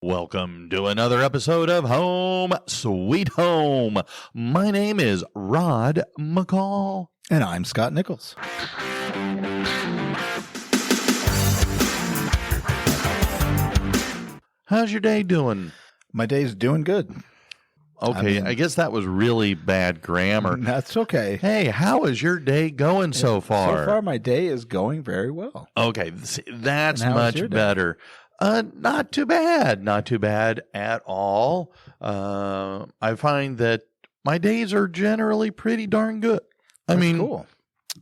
Welcome to another episode of Home Sweet Home. My name is Rod McCall. And I'm Scott Nichols. How's your day doing? My day's doing good. Okay, I guess that was really bad grammar. That's okay. Hey, how is your day going so far? So far, my day is going very well. Okay, that's And how is much your day? better. Not too bad. Not too bad at all. I find that my days are generally pretty darn good. That's cool.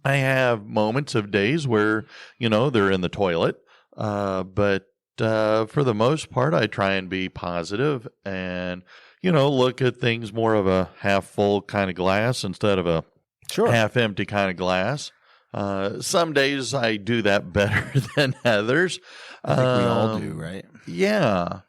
I have moments of days where, they're in the toilet. But for the most part, I try and be positive and, look at things more of a half full kind of glass instead of a half empty kind of glass. Some days I do that better than others. I think we all do, right? Yeah.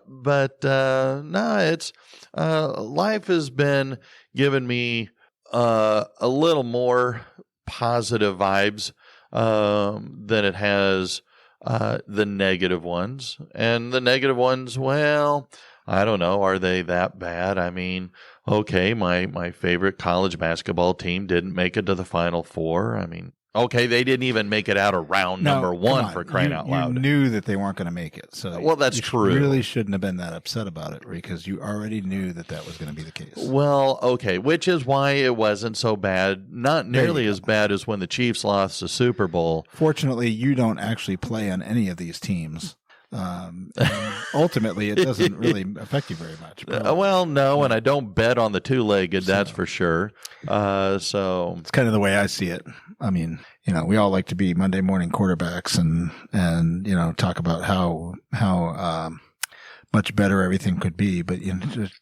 But no, it's life has been giving me a little more positive vibes than it has the negative ones. And the negative ones, well, I don't know. Are they that bad? I mean, okay, my favorite college basketball team didn't make it to the Final Four. I mean, okay, they didn't even make it out of round number one, for crying out loud. You knew that they weren't going to make it. So well, that's true. You really shouldn't have been that upset about it because you already knew that was going to be the case. Well, okay, which is why it wasn't so bad. Not nearly as bad as when the Chiefs lost the Super Bowl. Fortunately, you don't actually play on any of these teams. And ultimately, it doesn't really affect you very much. Well, no, and I don't bet on the two-legged, that's for sure. So it's kind of the way I see it. I mean, we all like to be Monday morning quarterbacks and talk about how much better everything could be, but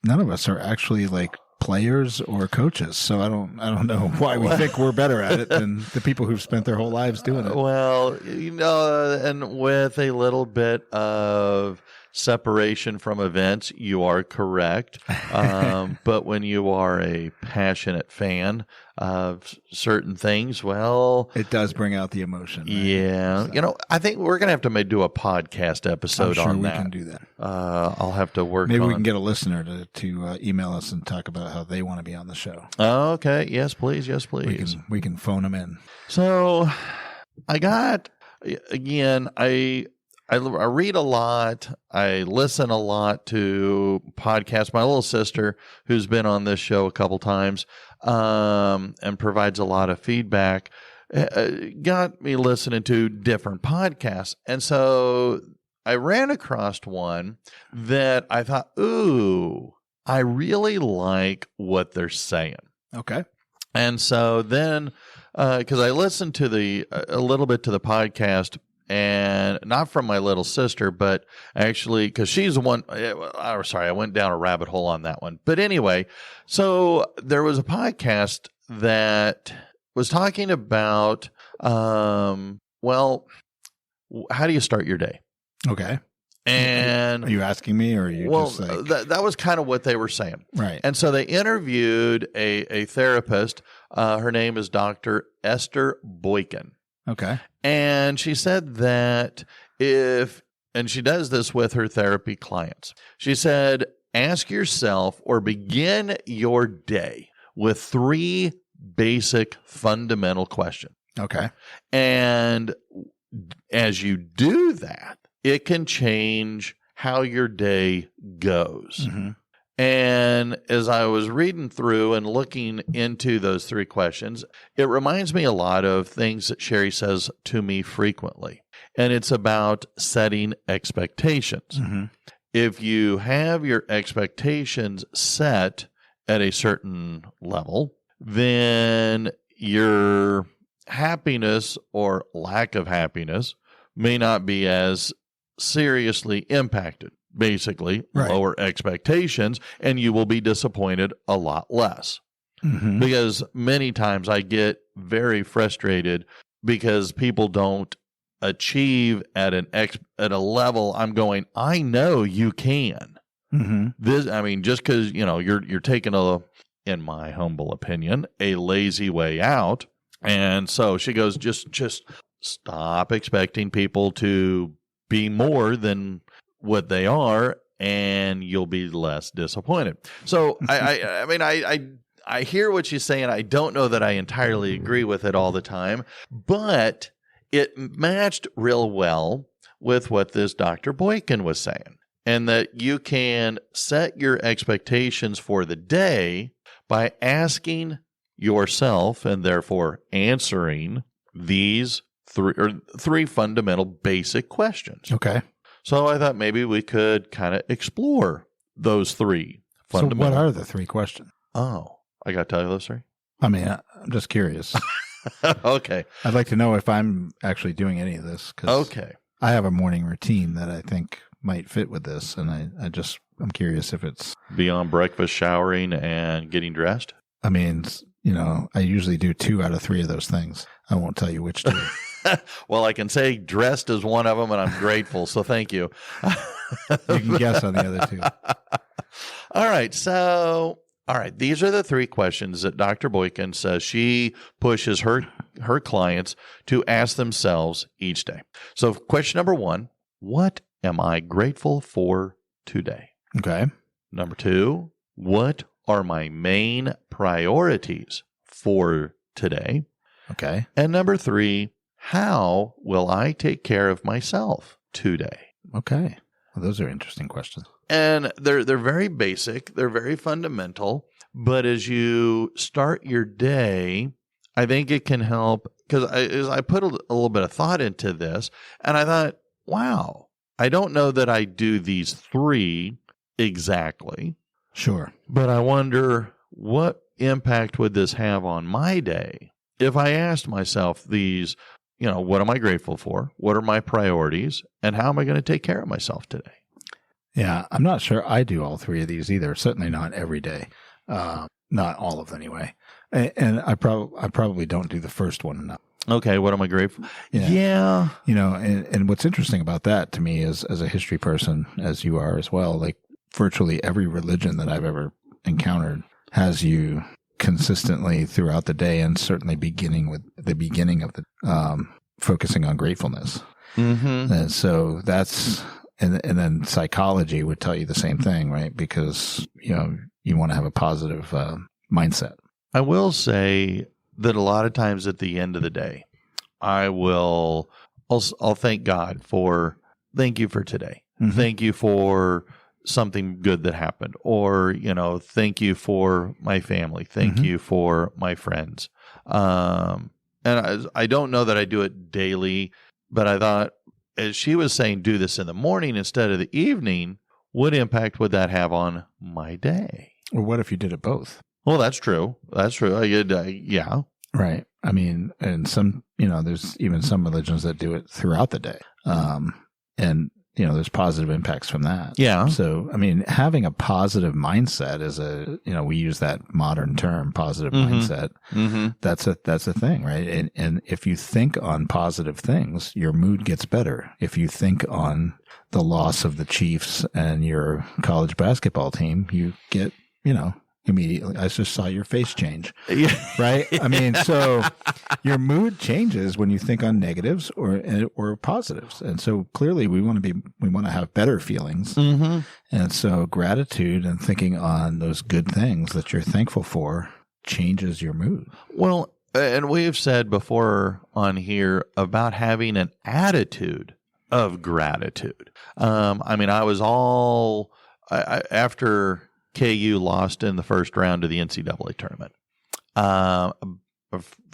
none of us are actually like players or coaches. So I don't know why we think we're better at it than the people who've spent their whole lives doing it. Well, and with a little bit of separation from events, you are correct. But when you are a passionate fan of certain things, well, it does bring out the emotion. Right? Yeah. So. I think we're going to have to do a podcast episode on that. We can do that. I'll have to work Maybe on. we can get a listener to email us and talk about how they want to be on the show. Okay. Yes, please. Yes, please. We can phone them in. So I read a lot. I listen a lot to podcasts. My little sister, who's been on this show a couple times, and provides a lot of feedback, got me listening to different podcasts. And so I ran across one that I thought, ooh, I really like what they're saying. Okay. And so then, because I listened to a little bit to the podcast, and not from my little sister, but actually, because she's the one. I went down a rabbit hole on that one. But anyway, so there was a podcast that was talking about, well, how do you start your day? Okay. And are you asking me, or are you just like... that was kind of what they were saying. Right. And so they interviewed a therapist. Her name is Dr. Esther Boykin. Okay. And she said that and she does this with her therapy clients, she said, ask yourself or begin your day with 3 basic fundamental questions. Okay. And as you do that, it can change how your day goes. Mm-hmm. And as I was reading through and looking into those 3 questions, it reminds me a lot of things that Sherry says to me frequently. And it's about setting expectations. Mm-hmm. If you have your expectations set at a certain level, then your happiness or lack of happiness may not be as seriously impacted. Basically, right. Lower expectations, and you will be disappointed a lot less. Mm-hmm. Because many times I get very frustrated because people don't achieve at a level I'm going, I know you can. Mm-hmm. Just because you're taking in my humble opinion, a lazy way out. And so she goes, just stop expecting people to be more than what they are, and you'll be less disappointed. So I hear what you're saying. I don't know that I entirely agree with it all the time, but it matched real well with what this Dr. Boykin was saying, and that you can set your expectations for the day by asking yourself and therefore answering these three fundamental basic questions. Okay. So I thought maybe we could kind of explore those three fundamental. So what are the three questions? Oh, I got to tell you those three? I mean, I'm just curious. Okay. I'd like to know if I'm actually doing any of this. 'Cause Okay. I have a morning routine that I think might fit with this. And I'm curious if it's Beyond breakfast, showering, and getting dressed? I mean, I usually do 2 out of 3 of those things. I won't tell you which 2. Well, I can say dressed is one of them, and I'm grateful. So thank you. You can guess on the other 2. All right. So, these are the 3 questions that Dr. Boykin says she pushes her clients to ask themselves each day. So question number 1, what am I grateful for today? Okay. Number 2, what are my main priorities for today? Okay. And number 3, how will I take care of myself today? Okay. Well, those are interesting questions. And they're very basic, they're very fundamental, but as you start your day, I think it can help, because I put a little bit of thought into this, and I thought, wow, I don't know that I do these 3 exactly. Sure. But I wonder, what impact would this have on my day if I asked myself these, what am I grateful for? What are my priorities? And how am I going to take care of myself today? Yeah, I'm not sure I do all 3 of these either. Certainly not every day. Not all of them anyway. And I probably don't do the first one enough. Okay, what am I grateful? Yeah. And what's interesting about that to me is, as a history person, as you are as well, like virtually every religion that I've ever encountered has you consistently throughout the day, and certainly beginning with the beginning of the focusing on gratefulness. Mm-hmm. And so that's and then psychology would tell you the same thing, right? Because you want to have a positive mindset. I will say that a lot of times at the end of the day, I'll thank God for, thank you for today. Mm-hmm. Thank you for something good that happened, or, thank you for my family. Thank you for my friends. And I don't know that I do it daily, but I thought, as she was saying, do this in the morning instead of the evening, what impact would that have on my day? Or what if you did it both? Well, that's true. That's true. Yeah. Right. I mean, and some, there's even some religions that do it throughout the day. And, there's positive impacts from that. Yeah. So, I mean, having a positive mindset is we use that modern term, positive mindset. Mm-hmm. That's a thing, right? And if you think on positive things, your mood gets better. If you think on the loss of the Chiefs and your college basketball team, you get, immediately, I just saw your face change. Yeah. Right? I mean, so your mood changes when you think on negatives or positives. And so clearly we want to have better feelings. Mm-hmm. And so gratitude and thinking on those good things that you're thankful for changes your mood. Well, and we've said before on here about having an attitude of gratitude. I was after KU lost in the first round of the NCAA tournament.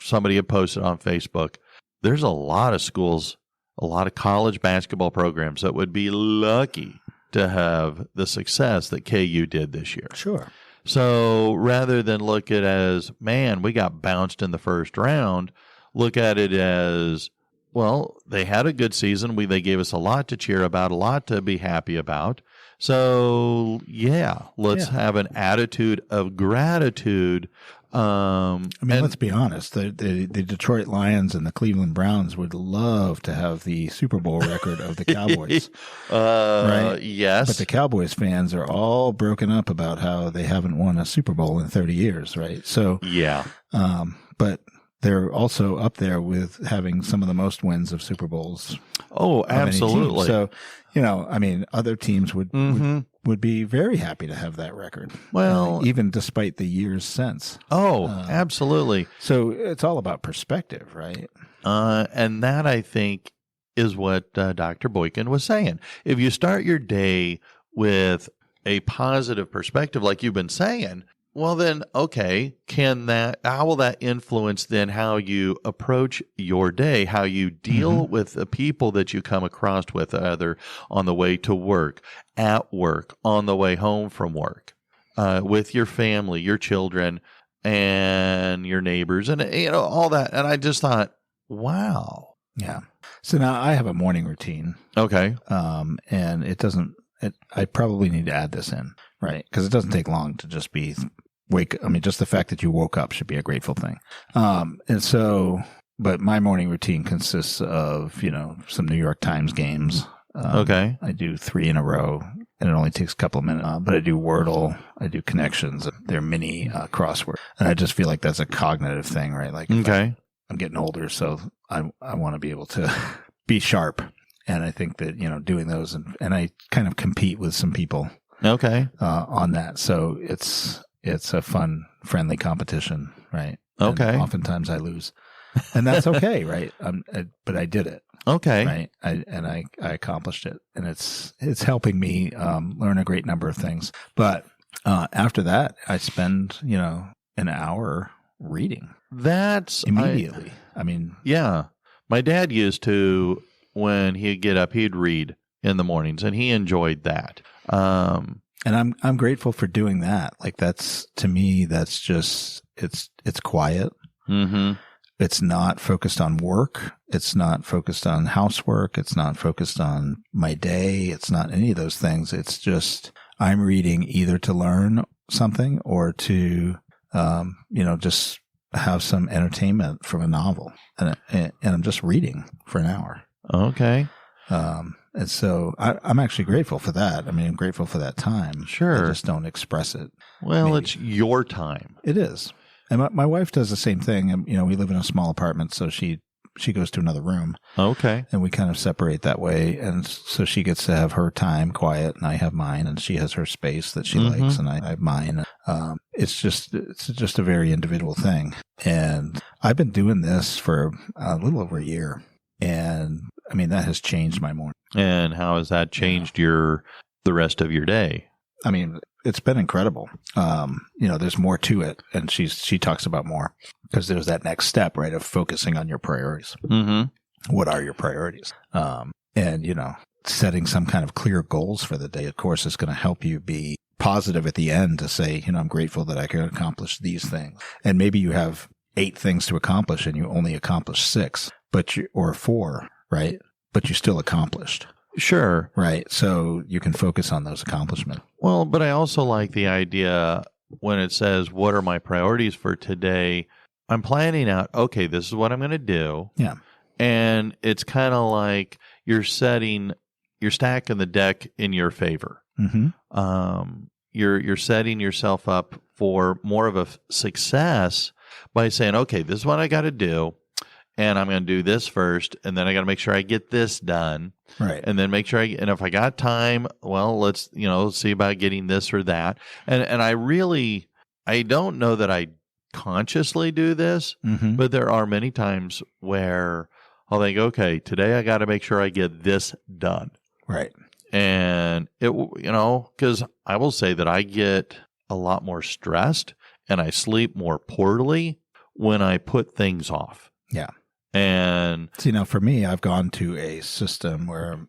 Somebody had posted on Facebook, there's a lot of schools, a lot of college basketball programs that would be lucky to have the success that KU did this year. Sure. So rather than look at it as, man, we got bounced in the first round, look at it as, well, they had a good season. They gave us a lot to cheer about, a lot to be happy about. So, let's have an attitude of gratitude. Let's be honest. The Detroit Lions and the Cleveland Browns would love to have the Super Bowl record of the Cowboys. Right? Yes. But the Cowboys fans are all broken up about how they haven't won a Super Bowl in 30 years, right? So, yeah. But they're also up there with having some of the most wins of Super Bowls. Oh, of any team. absolutely. So, I mean, other teams would be very happy to have that record. Well, even despite the years since. Absolutely. So it's all about perspective, right? And that, I think, is what Dr. Boykin was saying. If you start your day with a positive perspective, like you've been saying, well, then, okay, how will that influence then how you approach your day, how you deal with the people that you come across with, either on the way to work, at work, on the way home from work, with your family, your children, and your neighbors, and all that. And I just thought, wow. Yeah. So now I have a morning routine. Okay. And I probably need to add this in, right? Because it doesn't take long to just be just the fact that you woke up should be a grateful thing. But my morning routine consists of, some New York Times games. Okay. I do 3 in a row, and it only takes a couple of minutes. But I do Wordle, I do Connections, they're mini crossword. And I just feel like that's a cognitive thing, right? Like, okay. I'm getting older, so I want to be able to be sharp. And I think that, doing those, and I kind of compete with some people okay. On that. So it's a fun, friendly competition, right? Okay. And oftentimes I lose, and that's okay, right? But I did it. Okay. Right. I accomplished it, and it's helping me learn a great number of things. But after that, I spend an hour reading. That's immediately. Yeah. My dad used to, when he'd get up, he'd read in the mornings, and he enjoyed that. And I'm grateful for doing that. Like, to me, that's just, it's quiet. Mm-hmm. It's not focused on work. It's not focused on housework. It's not focused on my day. It's not any of those things. It's just, I'm reading either to learn something or to, just have some entertainment from a novel. And I'm just reading for an hour. Okay. And so I'm actually grateful for that. I'm grateful for that time. Sure. I just don't express it. Well, maybe. It's your time. It is. And my wife does the same thing. We live in a small apartment, so she goes to another room. Okay. And we kind of separate that way. And so she gets to have her time quiet, and I have mine, and she has her space that she likes, and I have mine. It's just a very individual thing. And I've been doing this for a little over a year. And that has changed my morning. And how has that changed the rest of your day? It's been incredible. There's more to it, and she talks about more, because there's that next step, right, of focusing on your priorities. Mm-hmm. What are your priorities? And setting some kind of clear goals for the day, of course, is going to help you be positive at the end to say, I'm grateful that I can accomplish these things. And maybe you have 8 things to accomplish and you only accomplish 6, or 4, right? But you still accomplished. Sure. Right. So you can focus on those accomplishments. Well, but I also like the idea when it says, what are my priorities for today? I'm planning out, okay, this is what I'm going to do. Yeah. And it's kind of like you're stacking the deck in your favor. Mm-hmm. You're setting yourself up for more of a success by saying, okay, this is what I got to do. And I'm going to do this first, and then I got to make sure I get this done. Right. And then make sure and if I got time, well, let's see about getting this or that. And I don't know that I consciously do this, mm-hmm. but there are many times where I'll think, okay, today I got to make sure I get this done. Right. And because I will say that I get a lot more stressed and I sleep more poorly when I put things off. Yeah. And for me, I've gone to a system where,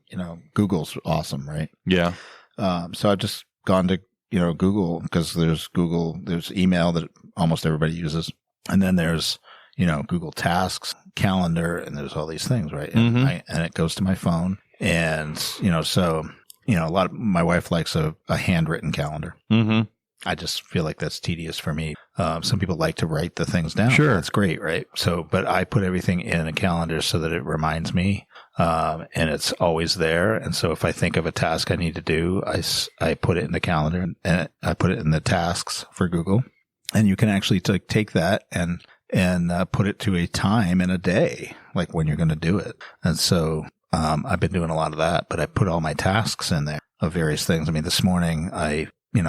Google's awesome, right? Yeah. So I've just gone to, Google, because there's email that almost everybody uses. And then there's, Google Tasks, Calendar, and there's all these things, right? And, mm-hmm. and it goes to my phone. And, my wife likes a handwritten calendar. Mm-hmm. I just feel like that's tedious for me. Some people like to write the things down. Sure. That's great, right? So, but I put everything in a calendar so that it reminds me, and it's always there. And so if I think of a task I need to do, I put it in the calendar, and I put it in the tasks for Google. And you can actually take that and put it to a time in a day, like when you're going to do it. And so, I've been doing a lot of that, but I put all my tasks in there of various things. I mean, this morning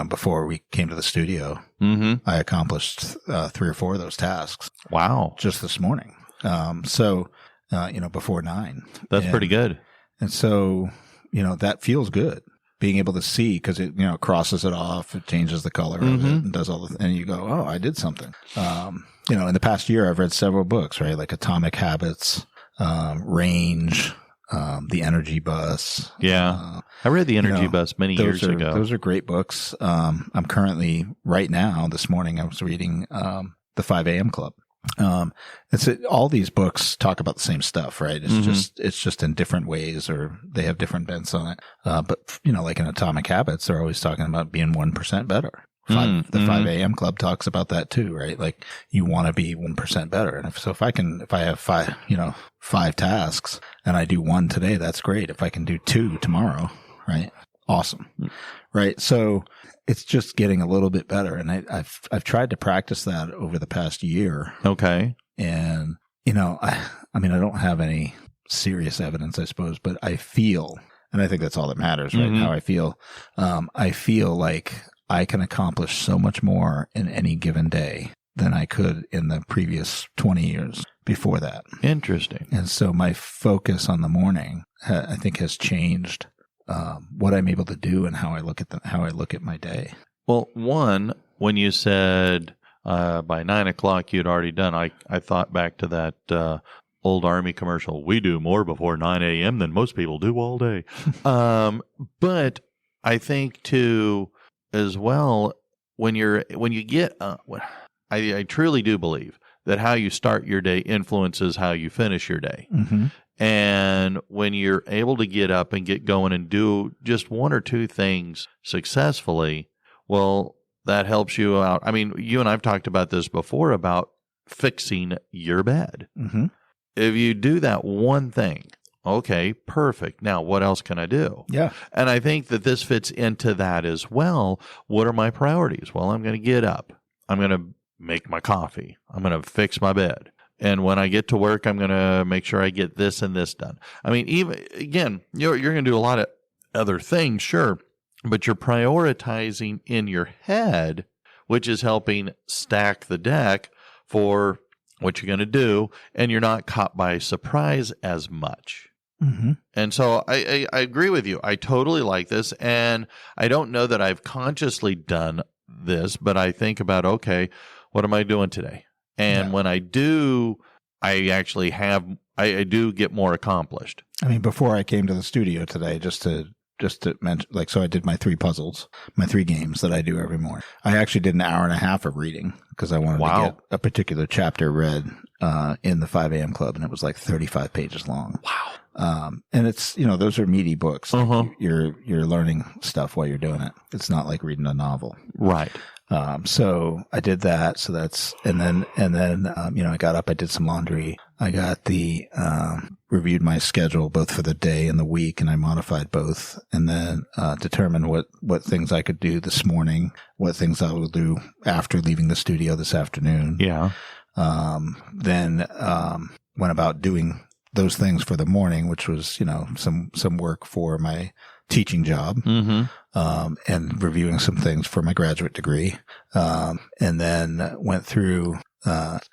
before we came to the studio, I accomplished 3 or 4 of those tasks. Wow. Just this morning. Before 9. That's pretty good. And so, that feels good. Being able to see, because it, crosses it off, it changes the color of it and does all and you go, oh, I did something. In the past year, I've read several books, right? Like Atomic Habits, Range, The Energy Bus. Yeah. I read The Energy Bus many years ago. Those are great books. I'm currently, right now, this morning, I was reading The 5 a.m. Club. All these books talk about the same stuff, right? It's just in different ways, or they have different bents on it. But like in Atomic Habits, they're always talking about being 1% better. The 5 a.m. Club talks about that too, right? Like you want to be 1% better. And if I have 5 tasks and I do 1 today, that's great. If I can do 2 tomorrow, right? Awesome. Right. So it's just getting a little bit better. And I've tried to practice that over the past year. Okay. And, I don't have any serious evidence, I suppose, but I feel, and I think that's all that matters, right? How I feel. I feel like I can accomplish so much more in any given day than I could in the previous 20 years before that. Interesting. And so my focus on the morning, I think, has changed what I'm able to do and how I look at my day. Well, one, when you said by 9 o'clock you'd already done, I thought back to that old Army commercial. We do more before 9 a.m. than most people do all day. But I think too, as well, when you get, I truly do believe that how you start your day influences how you finish your day. And when you're able to get up and get going and do just 1 or 2 things successfully, well, that helps you out. I mean, you and I've talked about this before about fixing your bed. If you do that one thing, okay, perfect. Now, what else can I do? Yeah. And I think that this fits into that as well. What are my priorities? Well, I'm going to get up. I'm going to make my coffee. I'm going to fix my bed. And when I get to work, I'm going to make sure I get this and this done. I mean, even again, you're going to do a lot of other things, sure, but you're prioritizing in your head, which is helping stack the deck for what you're going to do, and you're not caught by surprise as much. And so I agree with you. I totally like this, and I don't know that I've consciously done this, but I think about, okay, what am I doing today? And when I do, I actually I do get more accomplished. I mean, before I came to the studio today, just to mention, so I did my 3 puzzles, my 3 games that I do every morning. I actually did an hour and a half of reading because I wanted to get a particular chapter read in the 5 a.m. Club, and it was like 35 pages long. Wow. And it's, those are meaty books. You're learning stuff while you're doing it. It's not like reading a novel. Right. So I did that. So that's, and then, I got up, I did some laundry. I got reviewed my schedule both for the day and the week, and I modified both, and then, determined what things I could do this morning, what things I will do after leaving the studio this afternoon. Yeah. Then, went about doing those things for the morning, which was, some work for my teaching job, and reviewing some things for my graduate degree. And then went through,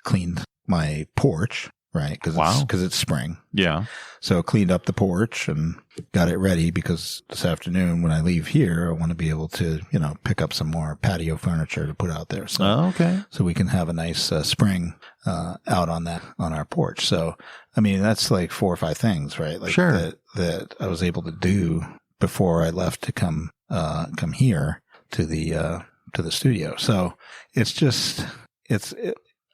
cleaned my porch, right? Cause it's spring. Yeah. So cleaned up the porch and got it ready, because this afternoon when I leave here, I want to be able to, pick up some more patio furniture to put out there. So, so we can have a nice spring, out on our porch. So, I mean, that's like 4 or 5 things, right? Like that I was able to do before I left to come here to the studio. So it's just,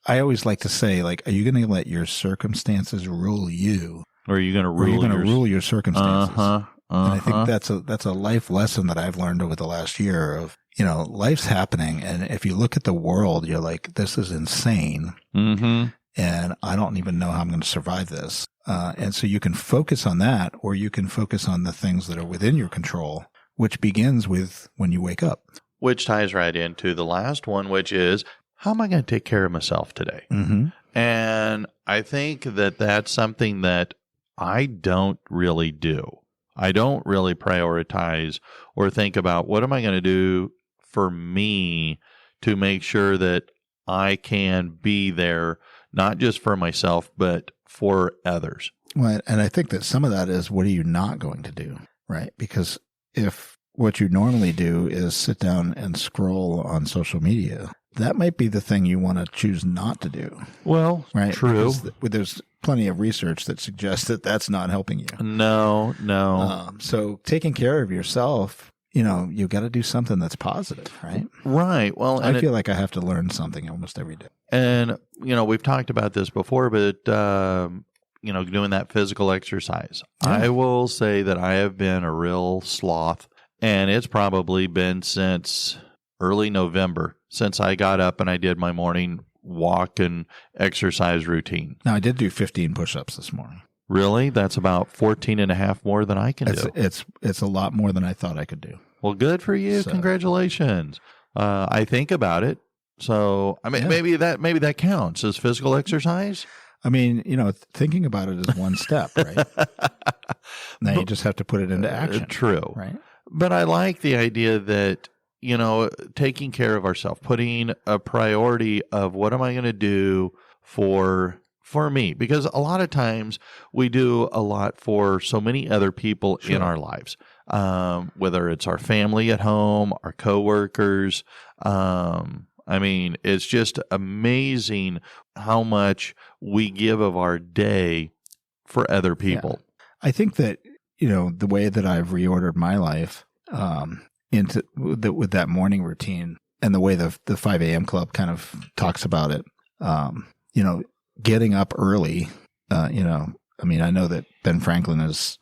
I always like to say, like, are you going to let your circumstances rule you? Or are you going to rule your circumstances? And I think that's a life lesson that I've learned over the last year of, life's happening. And if you look at the world, you're like, this is insane. And I don't even know how I'm going to survive this. And so you can focus on that, or you can focus on the things that are within your control, which begins with when you wake up. Which ties right into the last one, which is, how am I going to take care of myself today? And I think that that's something that I don't really do. I don't really prioritize or think about what am I going to do for me to make sure that I can be there, not just for myself, but for others. Well, and I think that some of that is what are you not going to do, right? Because if what you normally do is sit down and scroll on social media, that might be the thing you want to choose not to do. Well, right? True. Because there's plenty of research that suggests that that's not helping you. No. So taking care of yourself, you've got to do something that's positive, right? Right. Well, I feel like I have to learn something almost every day. And, we've talked about this before, but, doing that physical exercise. Yeah. I will say that I have been a real sloth, and it's probably been since early November since I got up and I did my morning walk and exercise routine. Now, I did do 15 push-ups this morning. Really? That's about 14 and a half more than I can do. It's a lot more than I thought I could do. Well, good for you. So, congratulations. I think about it. So, I mean, maybe that counts as physical exercise. I mean, thinking about it is one step, right? Now you just have to put it into action. True. Right. But I like the idea that, taking care of ourselves, putting a priority of what am I going to do for me? Because a lot of times we do a lot for so many other people in our lives, whether it's our family at home, our coworkers. I mean, it's just amazing how much we give of our day for other people. Yeah. I think that, the way that I've reordered my life with that morning routine and the way the 5 a.m. club kind of talks about it, getting up early, I mean, I know that Ben Franklin is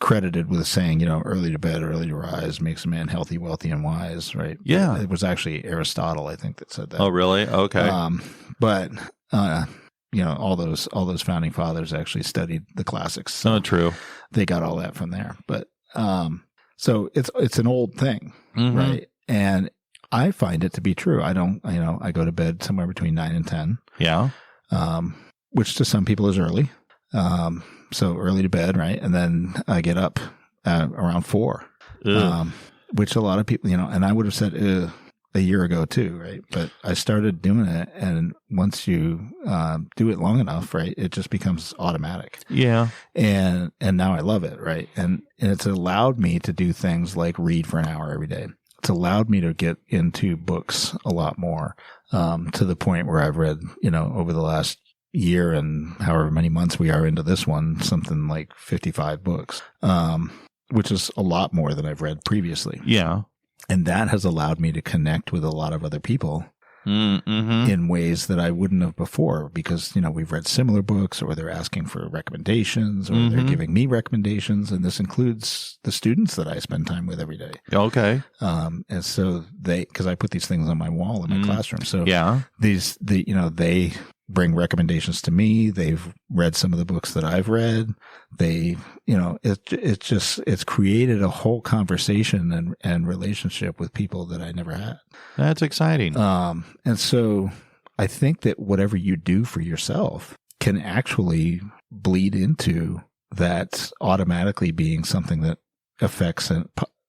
credited with saying, early to bed, early to rise makes a man healthy, wealthy, and wise, right? Yeah. It was actually Aristotle, I think, that said that. Oh, really? Okay. But all those founding fathers actually studied the classics. So true. They got all that from there. But so it's an old thing, mm-hmm. right? And I find it to be true. I don't, I go to bed somewhere between 9 and 10. Yeah. Which to some people is early. So early to bed, right? And then I get up around 4, which a lot of people, and I would have said a year ago too, right? But I started doing it, and once you do it long enough, right, it just becomes automatic. Yeah. And now I love it, right? And it's allowed me to do things like read for an hour every day. It's allowed me to get into books a lot more, to the point where I've read, over the last year and however many months we are into this one, something like 55 books, which is a lot more than I've read previously. Yeah. And that has allowed me to connect with a lot of other people mm-hmm. in ways that I wouldn't have before, because, we've read similar books, or they're asking for recommendations, or mm-hmm. they're giving me recommendations. And this includes the students that I spend time with every day. Okay. And so because I put these things on my wall in my classroom. So they bring recommendations to me. They've read some of the books that I've read. They, it's created a whole conversation and relationship with people that I never had. That's exciting. And so I think that whatever you do for yourself can actually bleed into that automatically being something that affects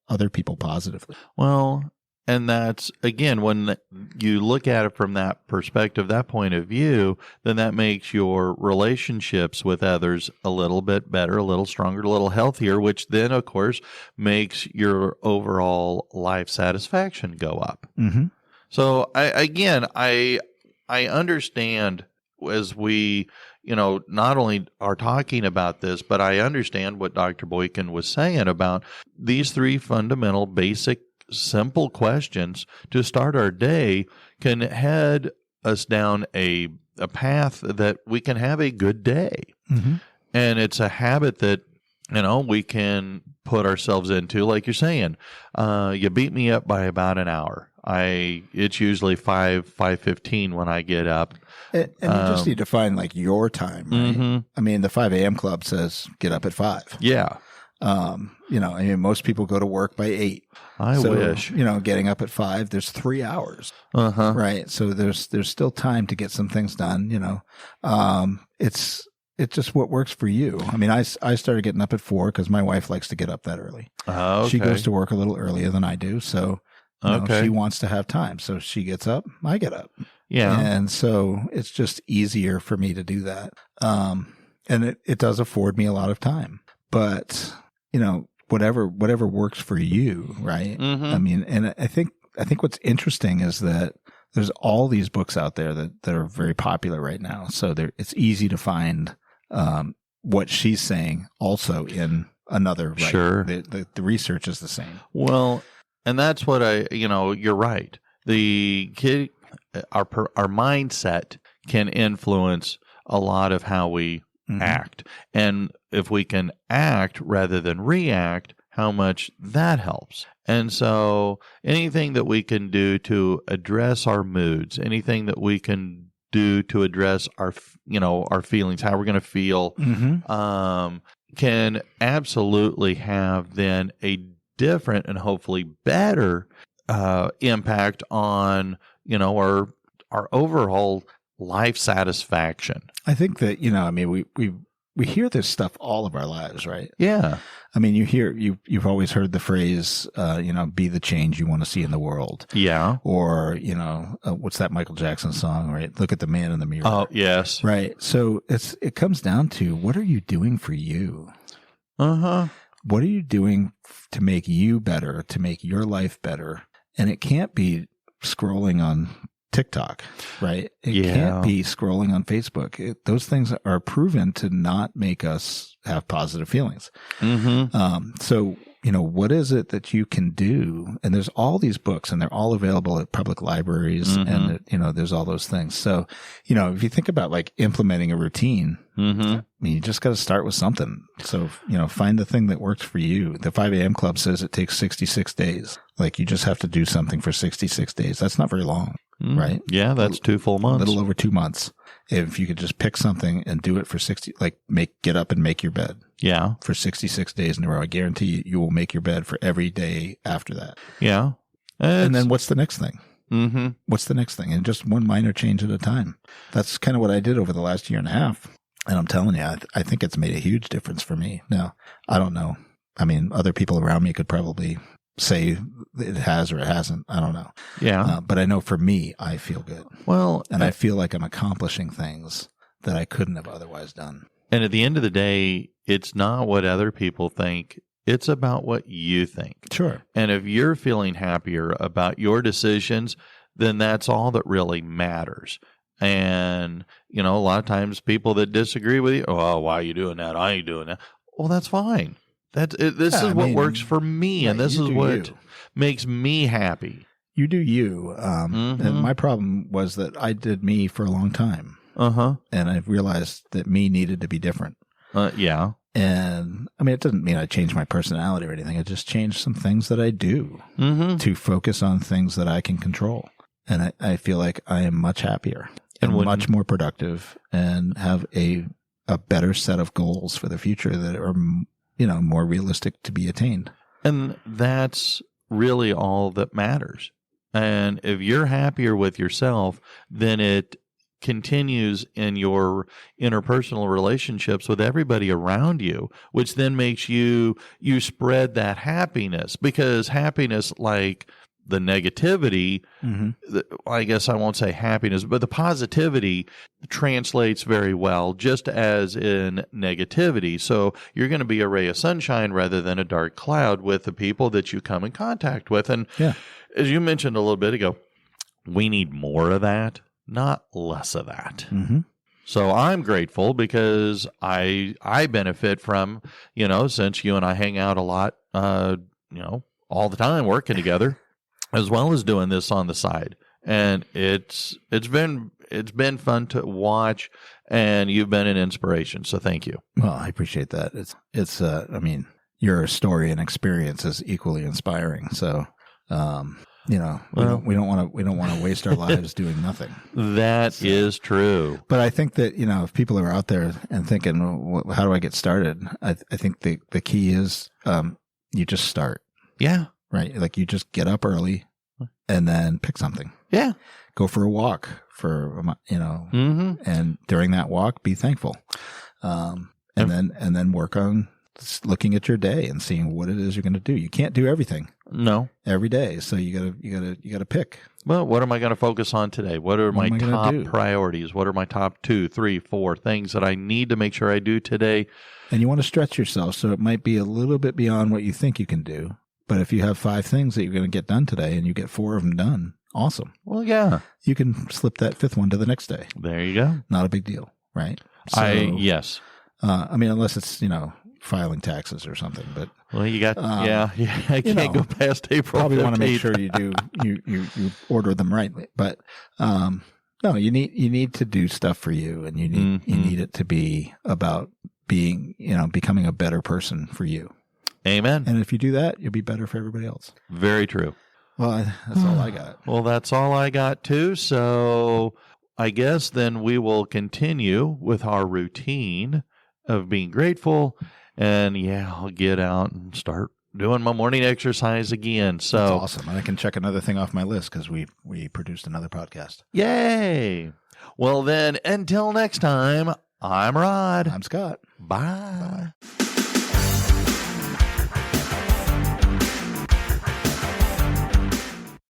other people positively. Well, and that's, again, when you look at it from that perspective, that point of view, then that makes your relationships with others a little bit better, a little stronger, a little healthier, which then, of course, makes your overall life satisfaction go up. Mm-hmm. So, I understand as we, not only are talking about this, but I understand what Dr. Boykin was saying about these 3 fundamental, basic, simple questions to start our day can head us down a path that we can have a good day. Mm-hmm. And it's a habit that, we can put ourselves into. Like you're saying, you beat me up by about an hour. It's usually 5:15 when I get up. And you just need to find like your time, right? Mm-hmm. I mean, the 5 a.m. club says get up at 5. Yeah. I mean, most people go to work by 8. I wish. Getting up at 5, there's 3 hours. Uh-huh. Right. So there's still time to get some things done, It's just what works for you. I mean, I started getting up at 4 because my wife likes to get up that early. Okay. She goes to work a little earlier than I do. So she wants to have time. So she gets up, I get up. Yeah. And so it's just easier for me to do that. And it does afford me a lot of time. But, whatever works for you, right? Mm-hmm. I mean, and I think what's interesting is that there's all these books out there that are very popular right now. So it's easy to find what she's saying also in another writer. Sure. The research is the same. Well, and that's what you're right. The kid, our mindset can influence a lot of how we act. And if we can act rather than react, how much that helps. And so anything that we can do to address our moods, anything that we can do to address our feelings, how we're going to feel, can absolutely have then a different and hopefully better impact on, our overall life satisfaction. I think that, we hear this stuff all of our lives, right? Yeah. I mean, you've always heard the phrase, be the change you want to see in the world. Yeah. Or, what's that Michael Jackson song, right? Look at the man in the mirror. Oh, yes. Right. So it comes down to, what are you doing for you? Uh-huh. What are you doing to make you better, to make your life better? And it can't be scrolling on TikTok, right? It can't be scrolling on Facebook. Those things are proven to not make us have positive feelings. So, what is it that you can do? And there's all these books, and they're all available at public libraries, and there's all those things. So, if you think about like implementing a routine, I mean, you just got to start with something. So, find the thing that works for you. The 5 a.m. Club says it takes 66 days. Like, you just have to do something for 66 days. That's not very long. Right? Yeah, that's 2 full months. A little over 2 months. If you could just pick something and do it for 60, get up and make your bed. Yeah. For 66 days in a row. I guarantee you will make your bed for every day after that. Yeah. And then what's the next thing? What's the next thing? And just one minor change at a time. That's kind of what I did over the last year and a half. And I'm telling you, I think it's made a huge difference for me. Now, I don't know. I mean, other people around me could probably say it has or it hasn't. I don't know. Yeah. But I know for me, I feel good. Well, and I feel like I'm accomplishing things that I couldn't have otherwise done. And at the end of the day, it's not what other people think. It's about what you think. Sure. And if you're feeling happier about your decisions, then that's all that really matters. And, a lot of times people that disagree with you, oh, why are you doing that? I ain't doing that. Well, that's fine. This is what works for me, and this is what makes me happy. You do you. And my problem was that I did me for a long time. And I realized that me needed to be different. Yeah. And I mean, it doesn't mean I changed my personality or anything. I just changed some things that I do to focus on things that I can control. And I feel like I am much happier and much more productive and have a better set of goals for the future that are more realistic to be attained. And that's really all that matters. And if you're happier with yourself, then it continues in your interpersonal relationships with everybody around you, which then makes you spread that happiness, because happiness, like the negativity, I guess I won't say happiness, but the positivity translates very well just as in negativity. So you're going to be a ray of sunshine rather than a dark cloud with the people that you come in contact with. And as you mentioned a little bit ago, we need more of that, not less of that. So I'm grateful because I benefit from, since you and I hang out a lot, all the time working together, as well as doing this on the side. And it's been fun to watch, and you've been an inspiration. So thank you. Well, I appreciate that. I mean, your story and experience is equally inspiring. So, we don't want to waste our lives doing nothing. That is true. But I think that, if people are out there and thinking, well, how do I get started? I think the key is, you just start. Yeah. Right. Like you just get up early and then pick something. Yeah. Go for a walk Mm-hmm. and during that walk, be thankful. And then work on looking at your day and seeing what it is you're going to do. You can't do everything. No. Every day. So you gotta pick. Well, what am I going to focus on today? What are my top priorities? What are my top 2, 3, 4 things that I need to make sure I do today? And you want to stretch yourself. So it might be a little bit beyond what you think you can do. But if you have 5 things that you're going to get done today and you get 4 of them done, awesome. Well, yeah. You can slip that 5th one to the next day. There you go. Not a big deal, right? So, yes. Unless it's, filing taxes or something, but you got I can't go past April. Probably 15th. want to make sure you do you order them rightly, but no, you need to do stuff for you, and you need it to be about being becoming a better person for you. Amen. And if you do that, you'll be better for everybody else. Very true. Well, that's all I got. Well, that's all I got too. So I guess then we will continue with our routine of being grateful. And I'll get out and start doing my morning exercise again. So that's awesome. And I can check another thing off my list because we produced another podcast. Yay. Well, then, until next time, I'm Rod. I'm Scott. Bye. Bye.